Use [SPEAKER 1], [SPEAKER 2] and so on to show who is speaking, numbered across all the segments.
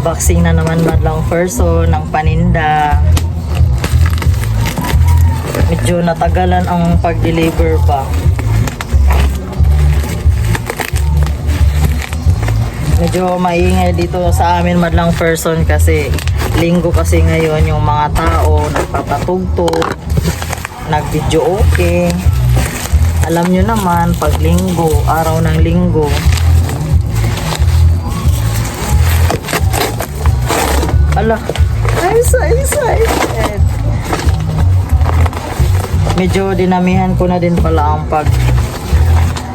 [SPEAKER 1] Unboxing na naman madlang person ng paninda. Medyo natagalan ang pag-deliver pa. Medyo maingay dito sa amin madlang person kasi linggo kasi ngayon yung mga tao nagpapatugtog, nag-video okay. Alam nyo naman pag linggo, araw ng linggo, ala, I'm so excited. Medyo dinamihan ko na din pala ang pag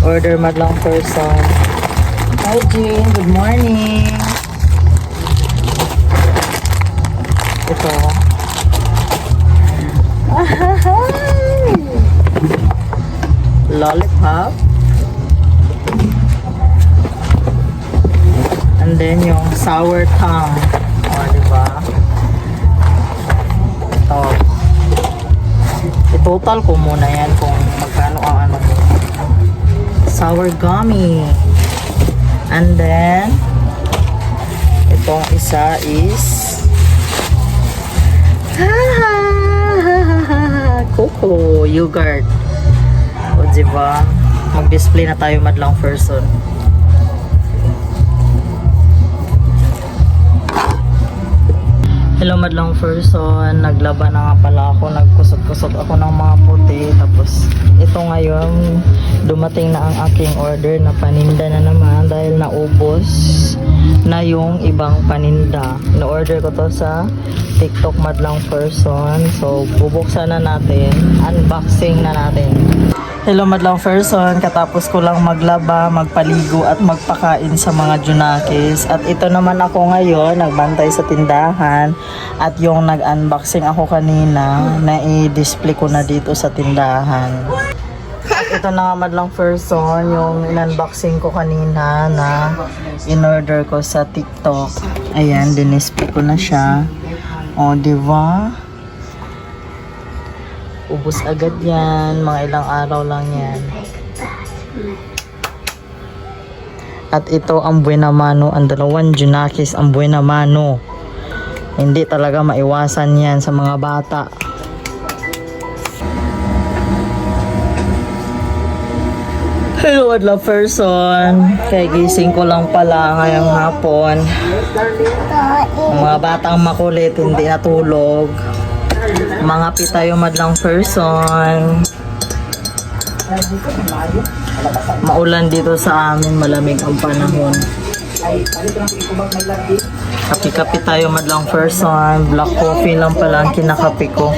[SPEAKER 1] order madlang person. Hi Jean, good morning. Ito. Lollipop. And then yung sour tongue. O, diba? Ito. I-total ko muna yan kung magkano ang ano. Sour gummy. And then, itong isa is Coco yogurt. O diba? Mag-display na tayo madlang person. Hello madlang person, naglaba na nga pala ako, nagkusot-kusot ako ng mga puti, tapos ito ngayon dumating na ang aking order na paninda na naman dahil naubos na yung ibang paninda. In-order ko to sa TikTok madlang person, so bubuksan na natin, unboxing na natin. Hello madlang person, katapos ko lang maglaba, magpaligo at magpakain sa mga junakis. At ito naman ako ngayon, nagbantay sa tindahan. At yung nag-unboxing ako kanina, na i-display ko na dito sa tindahan. At ito na nga madlang person, yung in-unboxing ko kanina na in-order ko sa TikTok. Ayan, dinisplay ko na siya. O, diba? Ubus agad yan, mga ilang araw lang yan. At ito ang buena mano, ang dalawang junakis ang buena mano. Hindi talaga maiwasan yan sa mga bata. Hello adlaw person, kaya gising ko lang pala ngayong hapon. Ang mga batang makulit, hindi natulog. Mga pitayo madlang person. Maulan dito sa amin, malamig ang panahon. Kapi-kapi tayo madlang person. Black coffee lang pala ang kinakapi ko.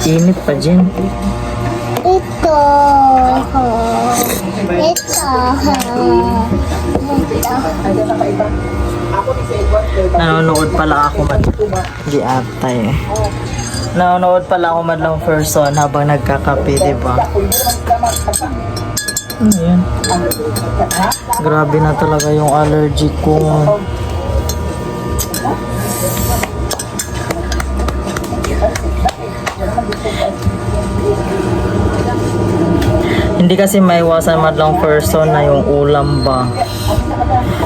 [SPEAKER 1] Init pa dyan.
[SPEAKER 2] Ito.
[SPEAKER 1] Nanonood pala ako di atay. Nanonood pala ako madlang person habang nagkakape, diba? Ano yan? Grabe na talaga yung allergy ko. Hindi kasi maiwasan madlang person na yung ulam ba.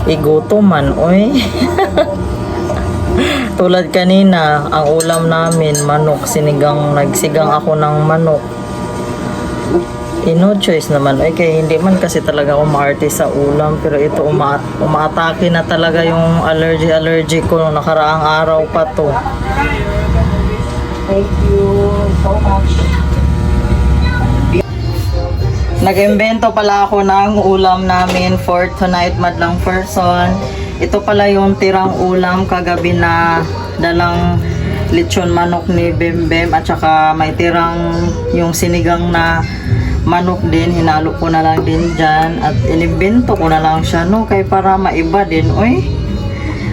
[SPEAKER 1] Iguto man, oy. Tulad kanina, ang ulam namin, manok, nagsigang ako ng manok. No choice naman, oy, kaya hindi man kasi talaga ako maarte sa ulam, pero ito umaatake na talaga yung allergy ko nung nakaraang araw pa to. Thank you so much. Nag-imbento pala ako ng ulam namin for tonight madlang person. Ito pala yung tirang ulam kagabi na dalang lechon manok ni Bembem at saka may tirang yung sinigang na manok din. Hinalo ko na lang din dyan at inimbento ko na lang siya, no, kay para maiba din, oy.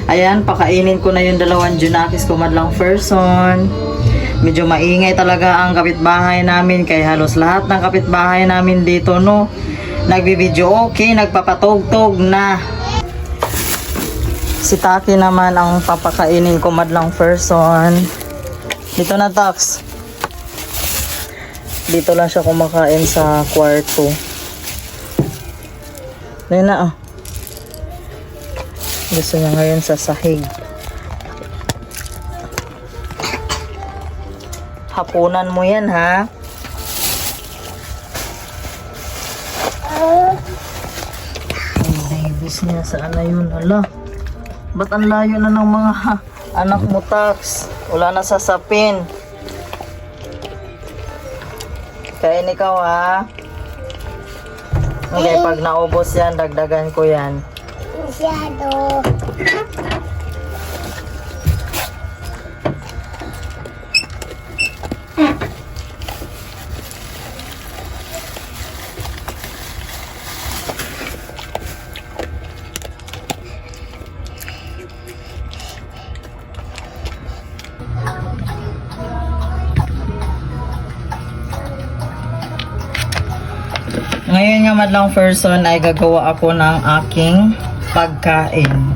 [SPEAKER 1] Ayan, pakainin ko na yung dalawang junakis ko madlang person. Medyo maingay talaga ang kapitbahay namin kay halos lahat ng kapitbahay namin dito, no, nagbibideo okay, nagpapatugtog na. Si Taki naman ang papakainin ko madlang person. Dito na, Tax. Dito lang siya kumakain sa kwarto. Dahil na, Gusto niya ngayon sa sahig. Hapunan mo yan, ha? Ang babies niya, saan na yun? Hala, ba't ang layo na ng mga anak mo, Tax? Wala na sasapin. Kain ikaw, ha? Okay, pag naubos yan, dagdagan ko yan.
[SPEAKER 2] Masyado.
[SPEAKER 1] Ngayon nga madlang person ay gagawa ako ng aking pagkain.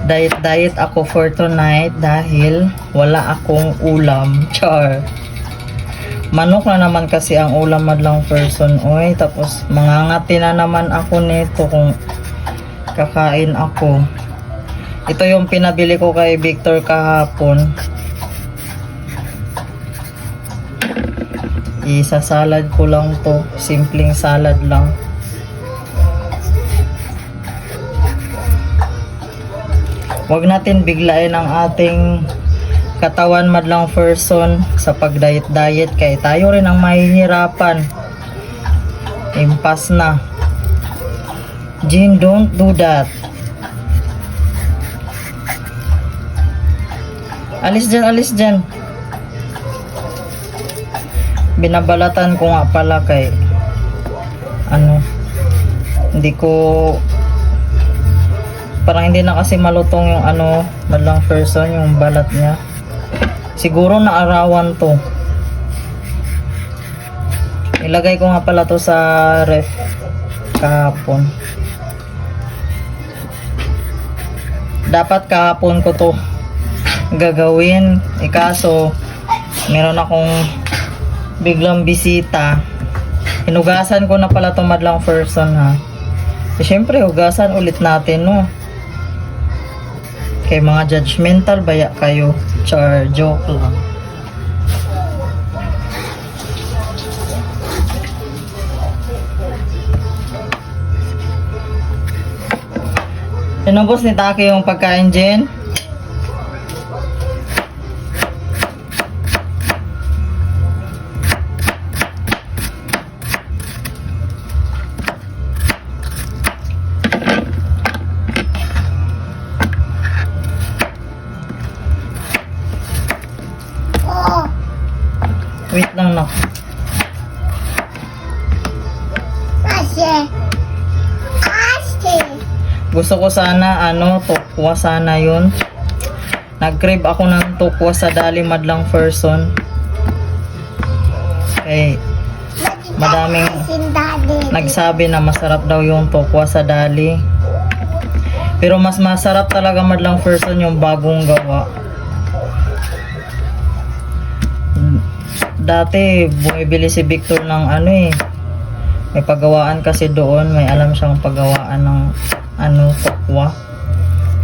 [SPEAKER 1] Diet ako for tonight dahil wala akong ulam. Char. Manok na naman kasi ang ulam madlang person. Oy, tapos mangangati na naman ako nito kung kakain ako. Ito yung pinabili ko kay Victor kahapon. Isa-salad ko lang to. Simpleng salad lang. Huwag natin biglain ang ating katawan madlang person sa pag-diet kaya tayo rin ang mahihirapan. Impas na. Jean, don't do that. Alis dyan. Binabalatan ko nga pala kay hindi ko parang hindi na kasi malutong yung madlang person yung balat niya. Siguro naarawan to. Ilagay ko nga pala to sa ref kahapon. Dapat kahapon ko to gagawin. Kaso meron akong biglang bisita. Hinugasan ko na pala itong madlang person, ha. Siyempre, hugasan ulit natin, no. Kay mga judgmental, baya kayo. Char, joke lang. Sinubos ni Taki yung pagkain, Jen? Wait lang na. Gusto ko sana tukwa sana yun. Nag-crave ako ng tukwa sa dali madlang person. Okay. Madaming nagsabi na masarap daw yung tukwa sa dali. Pero mas masarap talaga madlang person yung bagong gawa. Dati bumibili si Victor ng may paggawaan kasi doon, may alam siyang paggawaan ng tukwa.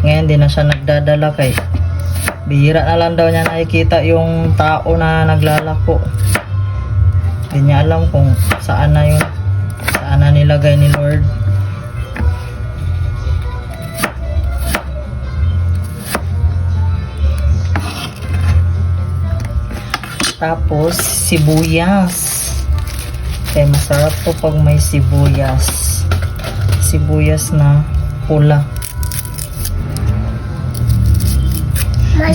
[SPEAKER 1] Ngayon di na siya nagdadala kay bihira na lang daw niya nakikita yung tao na naglalako. Hindi niya alam kung saan na yun, saan na nilagay ni Lord. Tapos sibuyas. Kaya masarap to pag may sibuyas. Sibuyas na pula.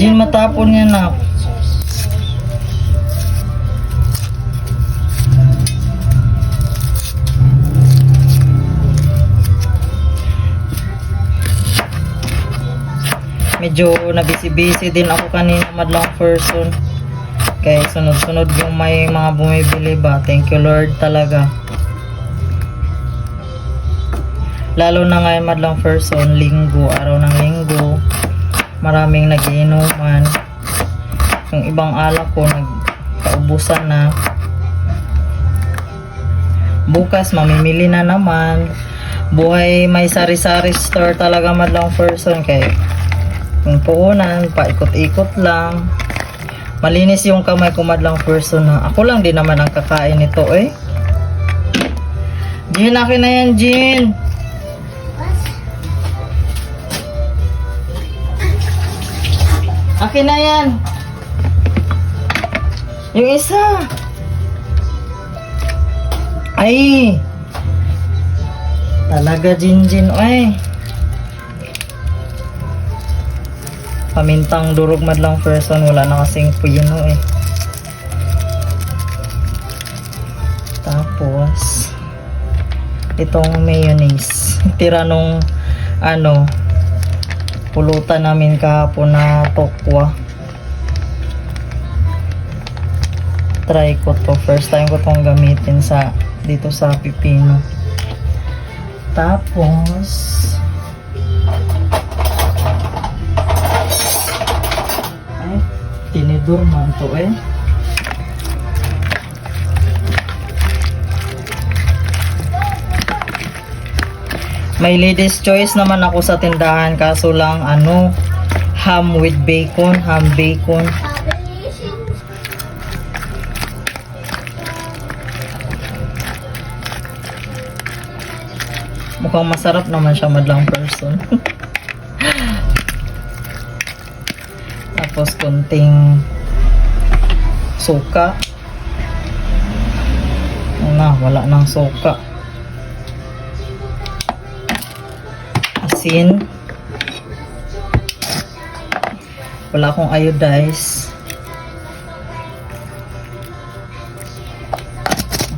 [SPEAKER 1] Diyan matapon niya na. Medyo nabisi-busy din ako kanina madlang person. Kaya sunod-sunod yung may mga bumibili ba. Thank you Lord talaga. Lalo na ngayon madlang person, linggo, araw ng linggo. Maraming nagiinuman. Yung ibang alak ko nagkaubusan na. Bukas mamimili na naman. buhay may sari-sari store talaga madlang person kay yung puunan, paikot-ikot lang. Malinis yung kamay ko madlang person na. Ako lang din naman ang kakain nito eh. Jin, akin na yan, Jin. Akin na yan. Yung isa. Ay. Talaga, Jin, oy. Pamintang durog madlang person, wala na kasing puno eh. Tapos itong mayonnaise. Tira nung ano pulutan namin kahapon na tokwa. Try ko to. First time ko tong gamitin sa dito sa pipino. Tapos tinidor man to eh. May ladies choice naman ako sa tindahan kaso lang ano ham with bacon, ham bacon. Mukhang masarap naman siya madlang person. Tapos konting suka. Wala nang suka. Asin. Wala akong iodize.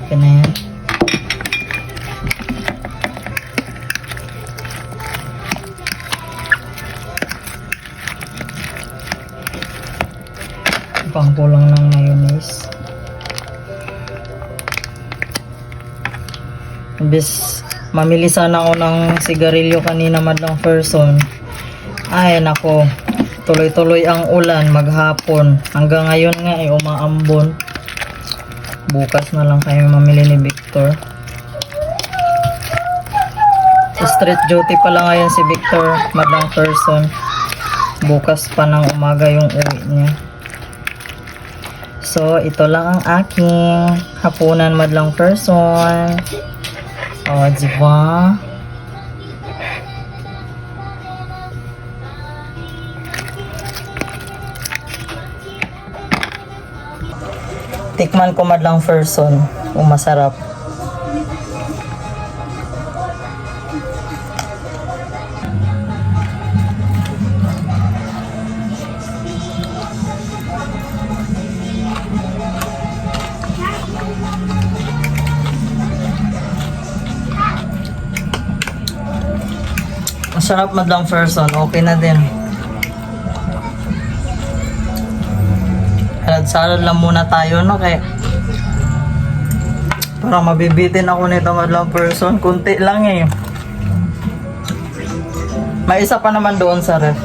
[SPEAKER 1] Okay na yan. Pangkulang ng mayonnaise. Imbes mamili sana ako ng sigarilyo kanina madlang person. Ay nako, tuloy-tuloy ang ulan maghapon. Hanggang ngayon nga ay umaambon. Bukas na lang kayo mamili ni Victor. Sa street duty pala ngayon si Victor madlang person. Bukas pa ng umaga yung uwi niya. So, ito lang ang aking hapunan madlang person. O, diba? Tikman ko madlang person. Kung masarap. Masarap madlang person, okay na din. Salad lang muna tayo, no? Kaya parang mabibitin ako nito madlang person. Kunti lang eh. May isa pa naman doon sa ref.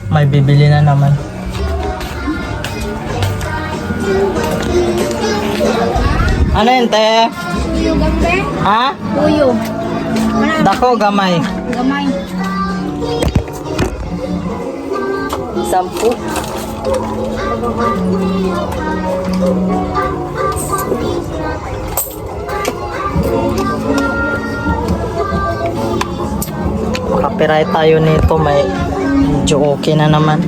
[SPEAKER 1] May bibili na naman. Ano yun, te?
[SPEAKER 2] Tuyo gambe.
[SPEAKER 1] Ha?
[SPEAKER 2] Tuyo.
[SPEAKER 1] Dako, gamay.
[SPEAKER 2] Gamay.
[SPEAKER 1] 10. Copyright tayo nito, may medyo okay na naman.